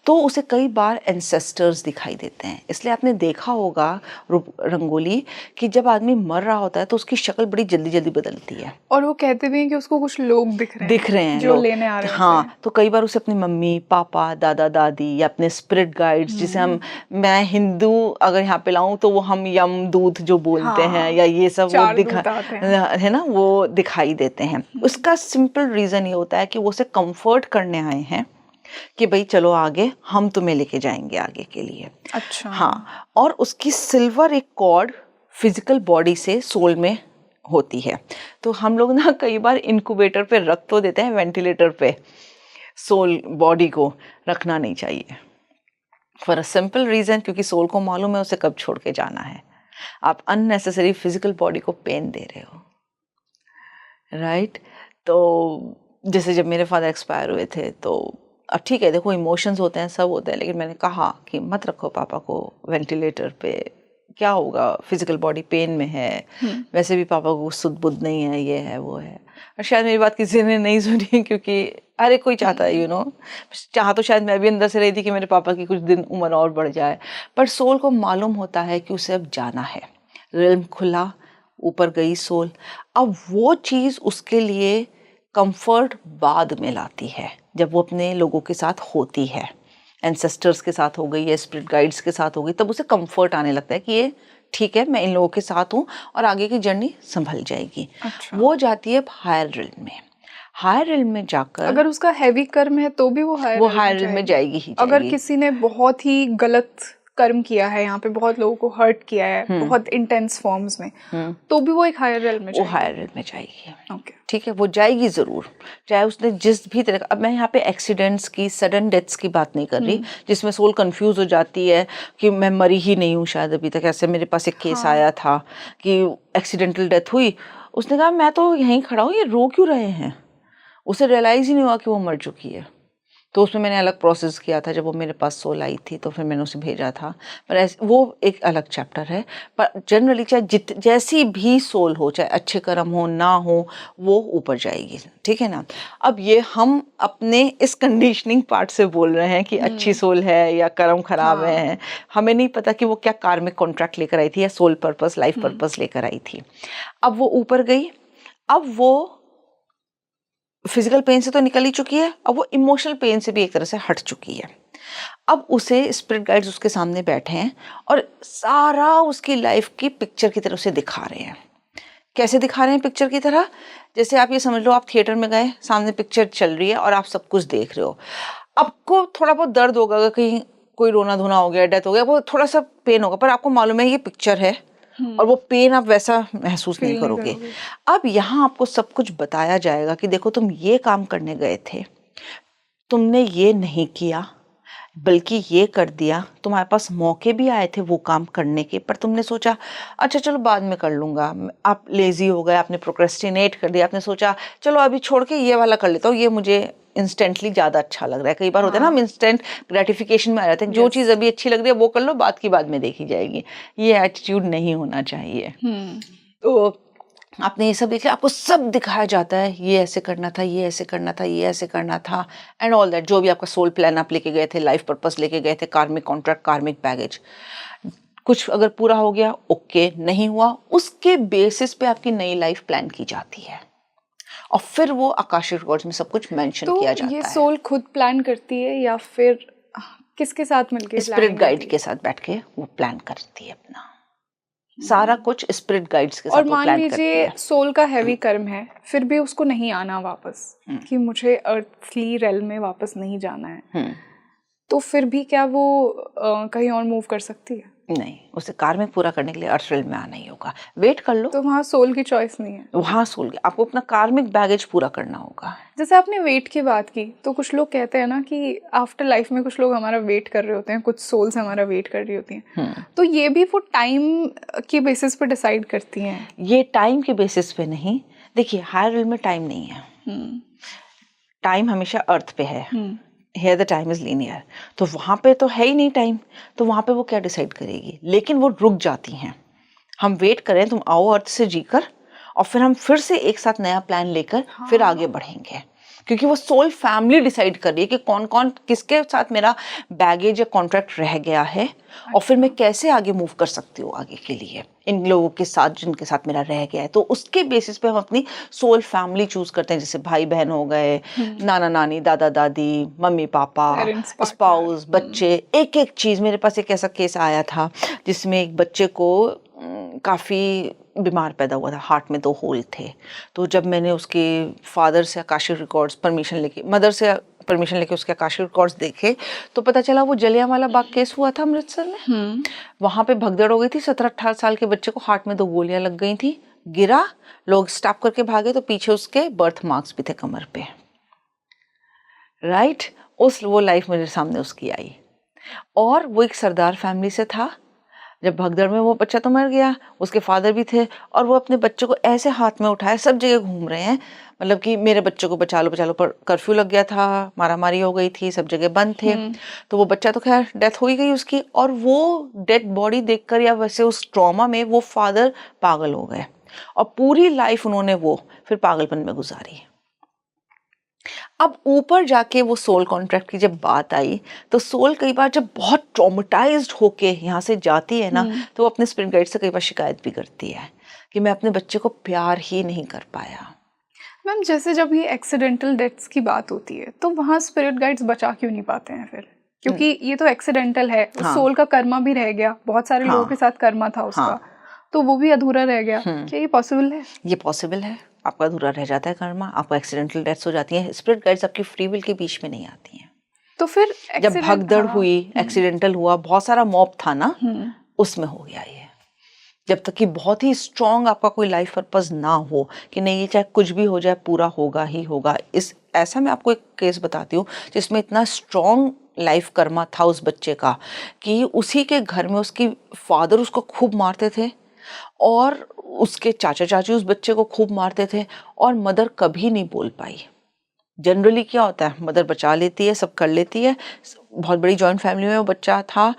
तो उसे कई बार एंसेस्टर्स दिखाई देते हैं। इसलिए आपने देखा होगा रंगोली कि जब आदमी मर रहा होता है तो उसकी शक्ल बड़ी जल्दी जल्दी बदलती है, और वो कहते भी हैं कि उसको कुछ लोग दिख रहे हैं जो लोग लेने आ रहे हैं। हाँ, तो कई बार उसे अपनी मम्मी पापा दादा दादी या अपने स्पिरिट गाइड्स, जिसे हम, मैं हिंदू अगर यहाँ पे लाऊं तो वो हम यम दूत जो बोलते हैं या ये सब वो है ना, वो दिखाई देते हैं। उसका सिंपल रीजन ये होता है कि वो उसे कंफर्ट करने आए हैं कि भाई चलो आगे, हम तुम्हें लेके जाएंगे आगे के लिए। अच्छा। हाँ, और उसकी सिल्वर एक कॉर्ड फिजिकल बॉडी से सोल में होती है। तो हम लोग ना कई बार इंक्यूबेटर पे रख तो देते हैं, वेंटिलेटर पे सोल बॉडी को रखना नहीं चाहिए, फॉर अ सिंपल रीजन, क्योंकि सोल को मालूम है उसे कब छोड़ के जाना है। आप अननेसेसरी फिजिकल बॉडी को पेन दे रहे हो, राइट। तो जैसे जब मेरे फादर एक्सपायर हुए थे तो अब ठीक है, देखो इमोशंस होते हैं, सब होते हैं, लेकिन मैंने कहा कि मत रखो पापा को वेंटिलेटर पे, क्या होगा, फिजिकल बॉडी पेन में है, वैसे भी पापा को सुध बुध नहीं है, ये है वो है। और शायद मेरी बात किसी ने नहीं सुनी, क्योंकि हर एक कोई चाहता है, चाह तो शायद मैं भी अंदर से रही थी कि मेरे पापा की कुछ दिन उम्र और बढ़ जाए, पर सोल को मालूम होता है कि उसे अब जाना है। रिल्म खुला, ऊपर गई सोल। अब वो चीज़ उसके लिए कंफर्ट बाद में लाती है, जब वो अपने लोगों के साथ होती है, एंसेस्टर्स के साथ हो गई या स्पिरिट गाइड्स के साथ हो गई, तब उसे कंफर्ट आने लगता है कि ये ठीक है, मैं इन लोगों के साथ हूँ और आगे की जर्नी संभल जाएगी। अच्छा। वो जाती है हायर रिल्म में। हायर रिल्म में जाकर अगर उसका हैवी कर्म है तो भी वो हायर रिल्म में जाएगी ही जाएगी। अगर किसी ने बहुत ही गलत कर्म किया है, यहाँ पे बहुत लोगों को हर्ट किया है बहुत इंटेंस फॉर्म्स में, तो भी वो एक हायर रिल्म में जाएगी। वो हायर रिल्म में जाएगी। ओके, ठीक है, वो जाएगी ज़रूर, चाहे उसने जिस भी तरह का। अब मैं यहाँ पे एक्सीडेंट्स की, सडन डेथ्स की बात नहीं कर रही, जिसमें सोल कंफ्यूज हो जाती है कि मैं मरी ही नहीं हूँ शायद अभी तक। ऐसे मेरे पास एक केस आया था कि एक्सीडेंटल डेथ हुई, उसने कहा मैं तो यहीं खड़ा हूँ, ये रो क्यों रहे हैं, उसे रियलाइज़ ही नहीं हुआ कि वो मर चुकी है। तो उसमें मैंने अलग प्रोसेस किया था। जब वो मेरे पास सोल आई थी तो फिर मैंने उसे भेजा था, पर ऐसे वो एक अलग चैप्टर है। पर जनरली चाहे जैसी भी सोल हो, चाहे अच्छे कर्म हो ना हो, वो ऊपर जाएगी, ठीक है ना। अब ये हम अपने इस कंडीशनिंग पार्ट से बोल रहे हैं कि अच्छी सोल है या कर्म खराब है। हमें नहीं पता कि वो क्या कार्मिक कॉन्ट्रैक्ट लेकर आई थी या सोल पर्पस, लाइफ पर्पस लेकर आई थी। अब वो ऊपर गई, अब वो फिजिकल पेन से तो निकल ही चुकी है, अब वो इमोशनल पेन से भी एक तरह से हट चुकी है। अब उसे स्पिरिट गाइड्स उसके सामने बैठे हैं और सारा उसकी लाइफ की पिक्चर की तरह उसे दिखा रहे हैं। कैसे दिखा रहे हैं पिक्चर की तरह? जैसे आप ये समझ लो, आप थिएटर में गए, सामने पिक्चर चल रही है और आप सब कुछ देख रहे हो। आपको थोड़ा बहुत दर्द होगा, अगर कहीं कोई रोना धोना हो गया, डेथ हो गया, वो थोड़ा सा पेन होगा, पर आपको मालूम है ये पिक्चर है और वो पेन आप वैसा महसूस नहीं करोगे। अब यहाँ आपको सब कुछ बताया जाएगा कि देखो तुम ये काम करने गए थे, तुमने ये नहीं किया बल्कि ये कर दिया। तुम्हारे पास मौके भी आए थे वो काम करने के, पर तुमने सोचा अच्छा चलो बाद में कर लूँगा। आप लेज़ी हो गए, आपने प्रोक्रेस्टिनेट कर दिया, आपने सोचा चलो अभी छोड़ के ये वाला कर लेता हूँ, ये मुझे इंस्टेंटली ज़्यादा अच्छा लग रहा है। कई बार होता है ना, हम इंस्टेंट ग्रेटिफिकेशन में आ जाते हैं, जो चीज़ अभी अच्छी लग रही है वो कर लो, बात की बाद में देखी जाएगी। ये एटीट्यूड नहीं होना चाहिए। तो आपने ये सब देख लिया, आपको सब दिखाया जाता है, ये ऐसे करना था, ये ऐसे करना था, ये ऐसे करना था, एंड ऑल दैट। जो भी आपका सोल प्लान आप लेके गए थे, लाइफ पर्पस लेके गए थे, कार्मिक कॉन्ट्रैक्ट, कार्मिक बैगेज, कुछ अगर पूरा हो गया ओके, नहीं हुआ उसके बेसिस पे आपकी नई लाइफ प्लान की जाती है और फिर वो आकाशिक रिकॉर्ड्स में सब कुछ मेंशन किया जाता है। ये सोल खुद प्लान करती है या फिर किसके साथ मिलके? स्पिरिट गाइड के साथ बैठ के वो प्लान करती है अपना सारा कुछ, स्पिरिट गाइड्स के साथ। और मान लीजिए सोल का हैवी कर्म है, फिर भी उसको नहीं आना वापस, कि मुझे अर्थली रेल्म में वापस नहीं जाना है, तो फिर भी क्या वो कहीं और मूव कर सकती है? नहीं, उसे कार्मिक पूरा करने के लिए अर्थ रेल्म में आना ही होगा। वेट कर लो। तो वहाँ सोल की चॉइस नहीं है? वहाँ सोल की, आपको अपना कार्मिक बैगेज पूरा करना होगा। जैसे आपने वेट की बात की, तो कुछ लोग कहते हैं ना कि आफ्टर लाइफ में कुछ लोग हमारा वेट कर रहे होते हैं, कुछ सोल्स हमारा वेट कर रही होती हैं। तो ये भी वो टाइम की बेसिस पे डिसाइड करती हैं? ये टाइम के बेसिस पे नहीं। देखिए हायर रेल्म में टाइम नहीं है, टाइम हमेशा अर्थ पे है। Here the time is linear, तो वहाँ पे तो है ही नहीं टाइम, तो वहाँ पे वो क्या डिसाइड करेगी? लेकिन वो रुक जाती हैं। हम वेट करें तुम आओ अर्थ से जीकर, और फिर हम फिर से एक साथ नया प्लान लेकर फिर आगे बढ़ेंगे, क्योंकि वो सोल फैमिली डिसाइड कर रही है कि कौन कौन किसके साथ मेरा बैगेज या कॉन्ट्रैक्ट रह गया है, और फिर मैं कैसे आगे मूव कर सकती हूँ आगे के लिए इन लोगों के साथ जिनके साथ मेरा रह गया है। तो उसके बेसिस पे हम अपनी सोल फैमिली चूज करते हैं, जैसे भाई बहन हो गए, नाना नानी, दादा दादी, मम्मी पापा, स्पाउस, बच्चे, एक एक चीज़। मेरे पास एक ऐसा केस आया था जिसमें एक बच्चे को काफ़ी बीमार पैदा हुआ था, हार्ट में 2 होल थे। तो जब मैंने उसके फादर से आकाशिक रिकॉर्ड्स परमिशन लेके, मदर से परमिशन लेके उसके आकाशिक रिकॉर्ड्स देखे, तो पता चला वो जलियांवाला बाग केस हुआ था अमृतसर में। वहाँ पे भगदड़ हो गई थी, 17-18 साल के बच्चे को हार्ट में 2 गोलियां लग गई थी, गिरा, लोग स्टॉप करके भागे तो पीछे उसके बर्थ मार्क्स भी थे कमर पे। राइट, वो लाइफ मेरे सामने उसकी आई, और वो एक सरदार फैमिली से था। जब भगदड़ में वो बच्चा तो मर गया, उसके फादर भी थे, और वो अपने बच्चे को ऐसे हाथ में उठाए सब जगह घूम रहे हैं, मतलब कि मेरे बच्चे को बचा लो, पर कर्फ्यू लग गया था, मारामारी हो गई थी, सब जगह बंद थे। तो वो बच्चा तो खैर डेथ हो ही गई उसकी, और वो डेड बॉडी देखकर या वैसे उस ट्रॉमा में वो फादर पागल हो गए, और पूरी लाइफ उन्होंने वो फिर पागलपन में गुजारी। अब ऊपर जाके वो सोल कॉन्ट्रैक्ट की जब बात आई, तो सोल कई बार जब बहुत ट्रॉमेटाइज्ड होके यहाँ से जाती है ना, तो वो अपने स्पिरिट गाइड से कई बार शिकायत भी करती है कि मैं अपने बच्चे को प्यार ही नहीं कर पाया। मैम, जैसे जब ये एक्सीडेंटल डेथ्स की बात होती है, तो वहाँ स्पिरिट गाइड्स बचा क्यों नहीं पाते हैं फिर? क्योंकि ये तो एक्सीडेंटल है, सोल का कर्मा भी रह गया, बहुत सारे लोगों के साथ कर्मा था उसका, तो वो भी अधूरा रह गया। क्या ये पॉसिबल है? ये पॉसिबल है, आपका अधूरा रह जाता है कर्मा, आपको एक्सीडेंटल डेथ्स हो जाती हैं। स्पिरिट गाइड्स आपकी फ्री विल के बीच में नहीं आती हैं। तो फिर जब भगदड़ हुई, एक्सीडेंटल हुआ, बहुत सारा मॉब था ना, उसमें हो गया ये। जब तक कि बहुत ही स्ट्रॉन्ग आपका कोई लाइफ पर्पस ना हो कि नहीं ये चाहे कुछ भी हो जाए पूरा होगा ही होगा। ऐसा मैं आपको एक केस बताती हूँ जिसमें इतना स्ट्रॉन्ग लाइफ कर्मा था उस बच्चे का कि उसी के घर में उसकी फादर उसको खूब मारते थे, और उसके चाचा चाची उस बच्चे को खूब मारते थे, और मदर कभी नहीं बोल पाई। जनरली क्या होता है, मदर बचा लेती है, सब कर लेती है, बहुत बड़ी जॉइंट फैमिली में वो बच्चा था,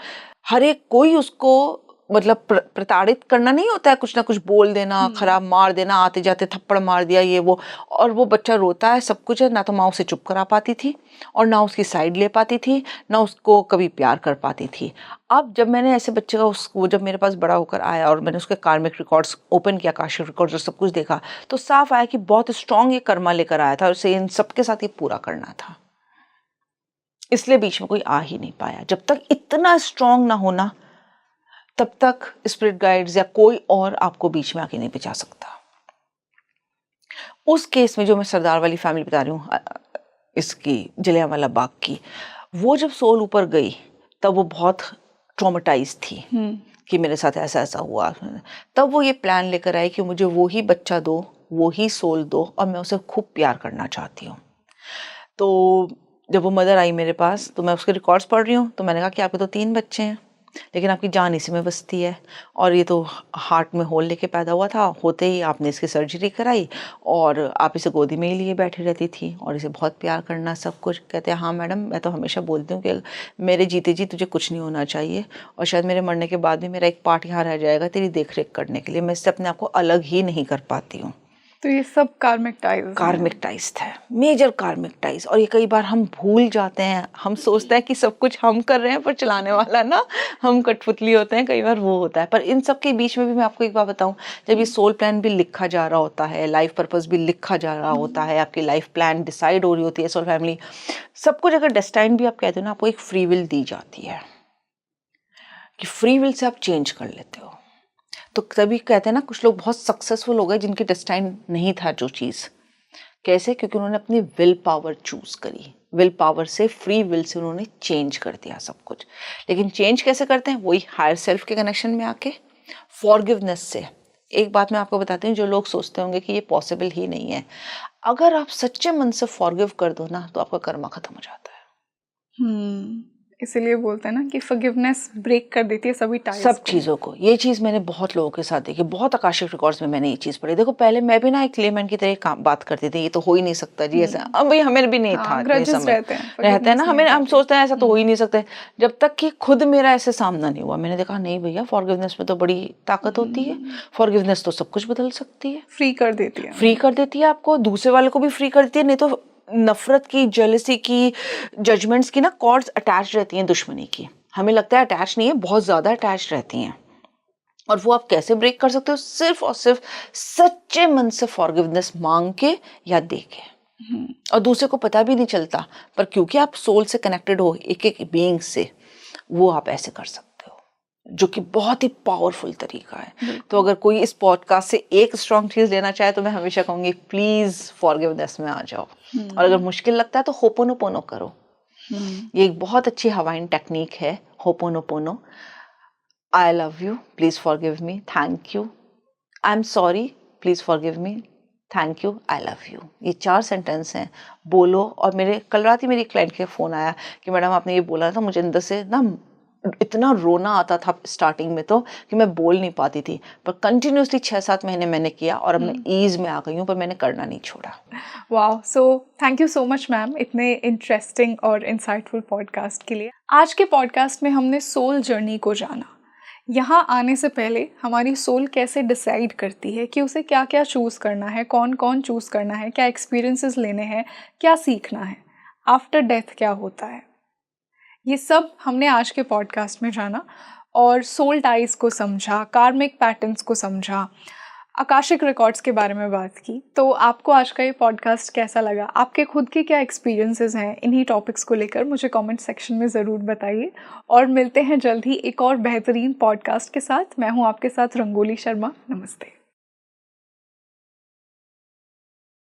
हर एक कोई उसको मतलब प्रताड़ित करना नहीं होता है, कुछ ना कुछ बोल देना, खराब मार देना, आते जाते थप्पड़ मार दिया ये वो, और वो बच्चा रोता है, सब कुछ है, ना तो माँ उसे चुप करा पाती थी और ना उसकी साइड ले पाती थी, ना उसको कभी प्यार कर पाती थी। अब जब मैंने ऐसे बच्चे का वो जब मेरे पास बड़ा होकर आया और मैंने उसके कार्मिक रिकॉर्ड्स ओपन किया, आकाशिक रिकॉर्ड्स और सब कुछ देखा, तो साफ आया कि बहुत स्ट्रॉन्ग ये कर्मा लेकर आया था और उसे इन सबके साथ ये पूरा करना था, इसलिए बीच में कोई आ ही नहीं पाया। जब तक इतना स्ट्रॉन्ग ना होना तब तक स्पिरिट गाइड्स या कोई और आपको बीच में आके नहीं बचा सकता। उस केस में जो मैं सरदार वाली फैमिली बता रही हूँ, इसकी जलियांवाला बाग की, वो जब सोल ऊपर गई तब वो बहुत ट्रॉमेटाइज थी कि मेरे साथ ऐसा ऐसा हुआ। तब वो ये प्लान लेकर आई कि मुझे वो ही बच्चा दो, वो ही सोल दो और मैं उसे खूब प्यार करना चाहती हूँ। तो जब वो मदर आई मेरे पास तो मैं उसके रिकॉर्ड्स पढ़ रही हूँ, तो मैंने कहा कि आपके तो 3 बच्चे हैं लेकिन आपकी जान इसी में बसती है, और ये तो हार्ट में होल लेके पैदा हुआ था, होते ही आपने इसकी सर्जरी कराई और आप इसे गोदी में ही लिए बैठी रहती थी और इसे बहुत प्यार करना सब कुछ। कहते हैं हाँ मैडम, मैं तो हमेशा बोलती हूँ कि मेरे जीते जी तुझे कुछ नहीं होना चाहिए और शायद मेरे मरने के बाद भी मेरा एक पार्ट यहाँ रह जाएगा तेरी देख रेख करने के लिए, मैं इससे अपने आप को अलग ही नहीं कर पाती हूँ। तो ये सब कार्मिक टाइज था, मेजर कार्मिक टाइज। और ये कई बार हम भूल जाते हैं, हम सोचते हैं कि सब कुछ हम कर रहे हैं पर चलाने वाला ना हम कठपुतली होते हैं, कई बार वो होता है। पर इन सब के बीच में भी मैं आपको एक बात बताऊं, जब ये सोल प्लान भी लिखा जा रहा होता है, लाइफ पर्पस भी लिखा जा रहा होता है, आपकी लाइफ प्लान डिसाइड हो रही होती है, सोल फैमिली सब कुछ, अगर डेस्टाइन भी आप कहते हो ना, आपको एक फ्री विल दी जाती है कि फ्री विल से आप चेंज कर लेते हो। तो तभी कहते हैं ना कुछ लोग बहुत सक्सेसफुल हो गए जिनकी डेस्टाइन नहीं था जो चीज़। कैसे? क्योंकि उन्होंने अपनी विल पावर चूज करी, विल पावर से, फ्री विल से उन्होंने चेंज कर दिया सब कुछ। लेकिन चेंज कैसे करते हैं? वही हायर सेल्फ के कनेक्शन में आके, फॉरगिवनेस से। एक बात मैं आपको बताती हूँ, जो लोग सोचते होंगे कि ये पॉसिबल ही नहीं है, अगर आप सच्चे मन से फॉरगिव कर दो ना तो आपका कर्मा खत्म हो जाता है। इसीलिए बोलते हैं ना कि फॉरगिवनेस ब्रेक कर देती है सभी टाइज, सब चीज़ों को। ये चीज़ मैंने बहुत लोगों के साथ देखी, बहुत आकाशिक रिकॉर्ड्स में मैंने ये चीज़ पढ़ी। देखो पहले मैं भी ना एक क्लेमैन की तरह बात करती थी, ये तो हो ही नहीं सकता जी ऐसा। अब भाई हमें भी नहीं था, ग्रजेस रहते हैं ना, हम सोचते हैं ऐसा तो हो ही नहीं सकते, जब तक कि खुद मेरा ऐसे सामना नहीं हुआ। मैंने देखा नहीं भैया, फॉरगिवनेस में तो बड़ी ताकत होती है, फॉरगिवनेस तो सब कुछ बदल सकती है, फ्री कर देती है आपको, दूसरे वाले को भी फ्री कर देती है। नहीं तो नफरत की, जेलसी की, जजमेंट्स की ना कॉर्ड्स अटैच रहती हैं दुश्मनी की, हमें लगता है अटैच नहीं है, बहुत ज़्यादा अटैच रहती हैं। और वो आप कैसे ब्रेक कर सकते हो? सिर्फ और सिर्फ सच्चे मन से फॉरगिवनेस मांग के या दे के। और दूसरे को पता भी नहीं चलता, पर क्योंकि आप सोल से कनेक्टेड हो, एक एक बीइंग से, वो आप ऐसे कर सकते हो, जो कि बहुत ही पावरफुल तरीका है। तो अगर कोई इस पॉडकास्ट से एक स्ट्रॉन्ग चीज़ लेना चाहे तो मैं हमेशा कहूँगी प्लीज़ फॉरगिवनेस में आ जाओ। और अगर मुश्किल लगता है तो होपोनोपोनो करो। ये एक बहुत अच्छी हवाइन टेक्निक है, ho'oponopono. I love you, please forgive me, thank you, I am sorry, please forgive me, thank you, I love you. ये 4 सेंटेंस हैं, बोलो। और मेरे कल रात ही मेरी क्लाइंट के फ़ोन आया कि मैडम आपने ये बोला था, मुझे अंदर से ना इतना रोना आता था स्टार्टिंग में तो कि मैं बोल नहीं पाती थी, पर कंटिन्यूसली 6-7 महीने मैंने किया और अब मैं ईज में आ गई हूँ, पर मैंने करना नहीं छोड़ा। Wow, so thank you so much ma'am इतने इंटरेस्टिंग और इंसाइटफुल पॉडकास्ट के लिए। आज के पॉडकास्ट में हमने सोल जर्नी को जाना। यहाँ आने से पहले हमारी सोल कैसे डिसाइड करती है कि उसे क्या क्या चूज़ करना है, कौन कौन चूज़ करना है, क्या एक्सपीरियंसेस लेने हैं, क्या सीखना है, आफ्टर डेथ क्या होता है, ये सब हमने आज के पॉडकास्ट में जाना और सोल टाइज को समझा, कार्मिक पैटर्न्स को समझा, आकाशिक रिकॉर्ड्स के बारे में बात की। तो आपको आज का ये पॉडकास्ट कैसा लगा? आपके खुद के क्या एक्सपीरियंसेस हैं इन्हीं टॉपिक्स को लेकर? मुझे कमेंट सेक्शन में ज़रूर बताइए और मिलते हैं जल्द ही एक और बेहतरीन पॉडकास्ट के साथ। मैं हूँ आपके साथ रंगोली शर्मा। नमस्ते।